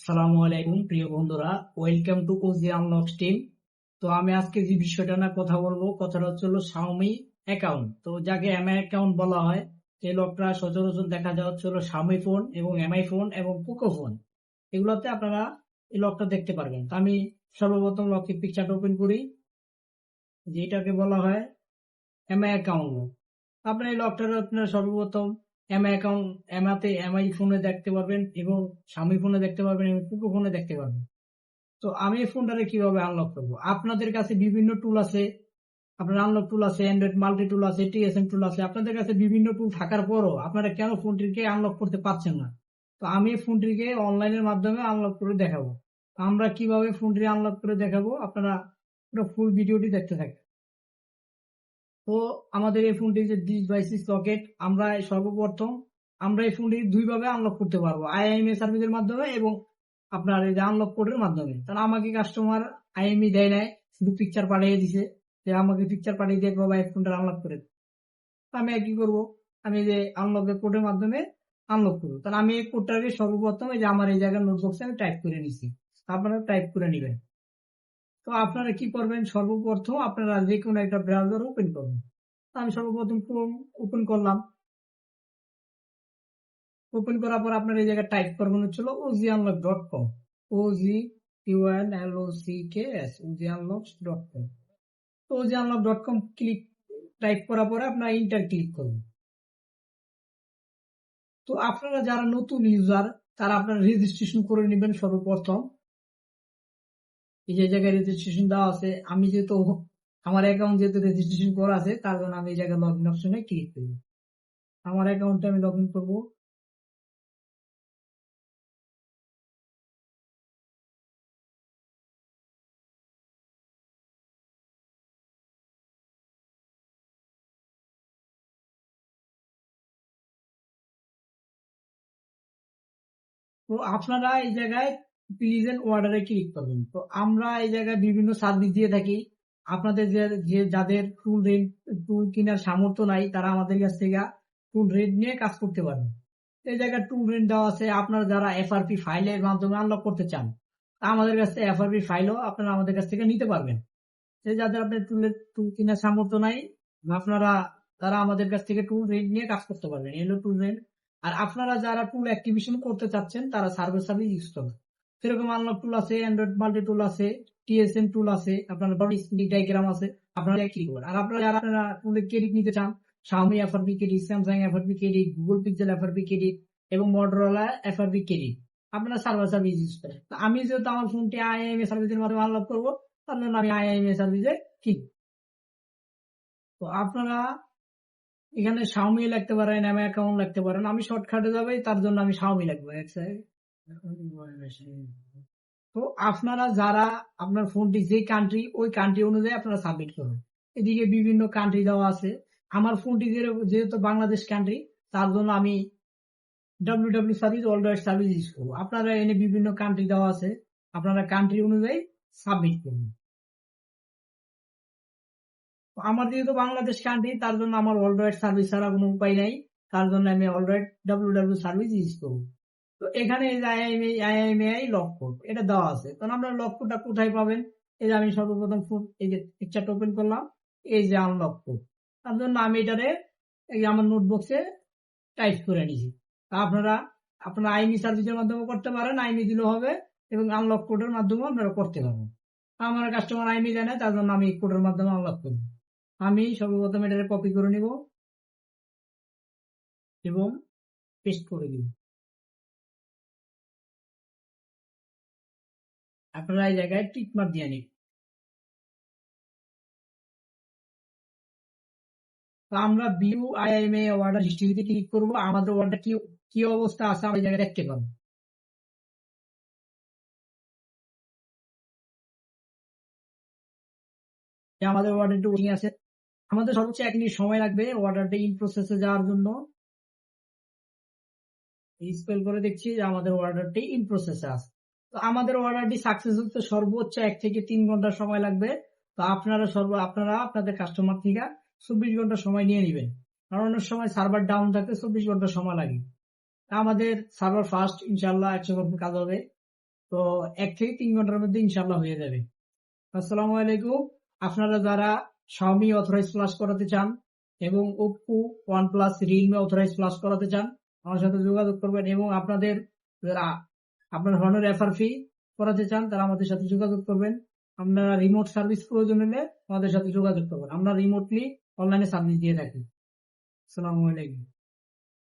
সালামু আলাইকুম প্রিয় বন্ধুরা, welcome to OG unlocks team. তো আমি আজকে যে বিষয়টা নিয়ে কথা বলবো, কথাটা হচ্ছে শাওমি অ্যাকাউন্ট। তো যাকে এমআই অ্যাকাউন্ট বলা হয়, এই লোকটা সচরাচর দেখা যাচ্ছে শাওমি ফোন এবং এমআই ফোন এবং পোকো ফোন, এগুলোতে আপনারা এই লকটা দেখতে পারবেন। তো আমি সর্বপ্রথম লকের পিকচারটা ওপেন করি, যেটাকে বলা হয় এমআই অ্যাকাউন্ট। আপনার এই লকটা আপনার সর্বপ্রথম এমআই অ্যাকাউন্ট, এমআই ফোনে দেখতে পারবেন এবং স্বামী ফোনে দেখতে পারবেন এবং পোকো ফোনে দেখতে পারবেন। তো আমি এই ফোনটাকে কিভাবে আনলক করবো? আপনাদের কাছে বিভিন্ন টুল আছে, আপনার আনলক টুল আছে, অ্যান্ড্রয়েড মাল্টি টুল আছে, টিএসএম টুল আছে। আপনাদের কাছে বিভিন্ন টুল থাকার পরও আপনারা কেন ফোনটিকে আনলক করতে পারছেন না? তো আমি এই ফোনটিকে অনলাইনের মাধ্যমে আনলক করে দেখাবো। আমরা কিভাবে ফোনটি আনলক করে দেখাবো, আপনারা পুরো ফুল ভিডিওটি দেখতে থাকেন। তো আমাদের এই ফোনটি যে 20x6 সকেট, আমরা সর্বপ্রথম এই ফোনটি দুইভাবে আনলক করতে পারবো, আইএমইআই সার্ভিসের মাধ্যমে এবং আপনার এই যে আনলক কোডের মাধ্যমে। তাহলে আমাকে কাস্টমার আইএমই দেয় নাই, শুধু পিকচার পাঠিয়ে দিছে যে আমাকে পিকচার পাঠিয়ে দিয়ে বাবা এই ফোনটা আনলক করে। আমি কি করব, আমি যে আনলকের কোডের মাধ্যমে আনলক করবো। তাহলে আমি এই কোডটাকে সর্বপ্রথম এই যে আমার এই জায়গার নোটবক্সে আমি টাইপ করে নিছি, আপনারা টাইপ করে নিবেন। তো আপনারা কি করবেন, সর্বপ্রথম আপনারা যে কোনো একটা ব্রাউজার ওপেন করবেন। আমি সর্বপ্রথম ক্রোম ওপেন করলাম। ওপেন করার পর আপনার এই জায়গায় টাইপ করবেন হচ্ছিল oziunlock.com, OGUNLOCKS, oziunlocks.com। তো oziunlock.com ক্লিক টাইপ করার পরে আপনার ইন্টার ক্লিক করবেন। তো আপনারা যারা নতুন ইউজার, তারা আপনারা রেজিস্ট্রেশন করে নেবেন সর্বপ্রথম। এই যে জায়গায় রেজিস্ট্রেশন দেওয়া আছে, আমি যেহেতু আমার অ্যাকাউন্ট যেহেতু রেজিস্ট্রেশন করা আছে, তার জন্য আমি এই জায়গায় লগ ইন অপশনে ক্লিক করব। আমার অ্যাকাউন্টে আমি লগ ইন করবো। তো আপনারা এই জায়গায় প্লিজ এন্ড অর্ডারে ক্লিক করবেন। তো আমরা এই জায়গায় বিভিন্ন সার্ভিস দিয়ে থাকি। আপনাদের যে যাদের টুল কেনার সামর্থ্য নাই, তারা আমাদের কাছ থেকে টুল রেন্ট নিয়ে কাজ করতে পারবেন। এই জায়গায় টুল রেন্ট দেওয়া আছে। আপনারা যারা এফআরপি ফাইলের মাধ্যমে আনলক করতে চান, তা আমাদের কাছ থেকে এফআরপি ফাইলও আপনারা আমাদের কাছ থেকে নিতে পারবেন। যাদের আপনার টুল কেনার সামর্থ্য নাই, আপনারা তারা আমাদের কাছ থেকে টুল রেন্ট নিয়ে কাজ করতে পারবেন। এলো টুল রেন্ট। আর আপনারা যারা টুল অ্যাক্টিভেশন করতে চাচ্ছেন, তারা সার্ভিস ইউজ করবেন। সেরকম আনলক টুল আছে, অ্যান্ড্রয়েড মাল্টি টুল আছে, টিএসএম টুল আছে, আপনার বডি ডায়াগ্রাম আছে, আপনারা কি করবেন। আর আপনারা যারা আপনারা টুলের ক্রেডিট নিতে চান, Xiaomi FRP credit, Samsung FRP credit, Google pixel FRP credit এবং মটোরোলা এফআরপি ক্রেডিট, আপনারা সার্ভিস ইউজ করেন। আমি যেহেতু আমার ফোনটি আইএমএ সার্ভিসের মাধ্যমে আনলক করবো, তার জন্য আমি আইএমএ সার্ভিসে কি। তো আপনারা এখানে শাওমি লিখতে পারেন, এমআই অ্যাকাউন্ট লিখতে পারেন। আমি শর্টকাটে যাবে, তার জন্য আমি শাওমি লিখবো। তো আপনারা যারা আপনার ফোনটি যে কান্ট্রি, ওই কান্ট্রি অনুযায়ী আপনারা সাবমিট করবেন। এদিকে বিভিন্ন কান্ট্রি দেওয়া আছে। আমার ফোনটি যেহেতু বাংলাদেশ কান্ট্রি, তার জন্য আমি WWE service, world wide service use করবো। আপনারা এনে বিভিন্ন কান্ট্রি দেওয়া আছে, আপনারা কান্ট্রি অনুযায়ী সাবমিট করবেন। আমার যেহেতু বাংলাদেশ কান্ট্রি, তার জন্য আমার ওয়ার্ল্ড ওয়াইড সার্ভিস ছাড়া কোনো উপায় নাই। তার জন্য আমি world wide WWE service use করবো। তো এখানে এই যে আইএমএআই লক কোড এটা দেওয়া আছে। কারণ আপনার লক কোডটা কোথায় পাবেন? এই যে আমি সর্বপ্রথম ফোন এই যে পিকচারটা ওপেন করলাম, এই যে আনলক কোড। তার জন্য আমি এটারে এই যে আমার নোটবক্সে টাইপ করে নিছি। আপনারা আইনি সার্ভিসের মাধ্যমে করতে পারেন, আইনি দিলেও হবে, এবং আনলক কোডের মাধ্যমে আপনারা করতে পারবেন। আমার কাস্টমার আইনি জানে, তার জন্য আমি কোডের মাধ্যমে আনলক করব। আমি সর্বপ্রথম এটাকে কপি করে নিব এবং পেস্ট করে দিব। আপনারা এই জায়গায় টিক মার্ক দিয়ে নিন। তো আমরা ভিউ আইএমএ অর্ডার হিস্ট্রিতে ক্লিক করব। আমাদের অর্ডার কি কি অবস্থা আছে আমরা এই জায়গায় দেখতে পাবো। আমাদের অর্ডারটি ওয়েটিং আছে। আমাদের সর্বোচ্চ 1 মিনিট সময় লাগবে অর্ডারটা ইন প্রসেসে যাওয়ার জন্য। স্পেল করে দেখছি যে আমাদের অর্ডারটি ইন প্রসেসে আছে। তো আমাদের অর্ডারটি সাকসেস হতে সর্বোচ্চ 1 থেকে 3 ঘন্টা সময় লাগবে। তো আপনারা আপনাদের কাস্টমার থেকে 24 ঘন্টা সময় নিয়ে নেবেন। কারণ অনেক সময় সার্ভার ডাউন থাকে, 24 ঘন্টা সময় লাগে। আমাদের সার্ভার ফাস্ট, ইনশাল্লাহ 100% কাজ হবে। তো 1 থেকে 3 ঘন্টার মধ্যে ইনশাআল্লাহ হয়ে যাবে। আসসালামু আলাইকুম। আপনারা যারা Xiaomi অথরাইজ ফ্লাশ করাতে চান এবং Oppo, OnePlus, Realme authorize flash করাতে চান, আমার সাথে যোগাযোগ করবেন এবং আপনাদের যারা আপনার ধরনের FRP করাতে চান তারা আমাদের সাথে যোগাযোগ করবেন। আপনারা রিমোট সার্ভিস প্রয়োজন হলে আমাদের সাথে যোগাযোগ করবেন। আমরা রিমোটলি অনলাইনে সার্ভিস দিয়ে থাকি। আসসালামু আলাইকুম।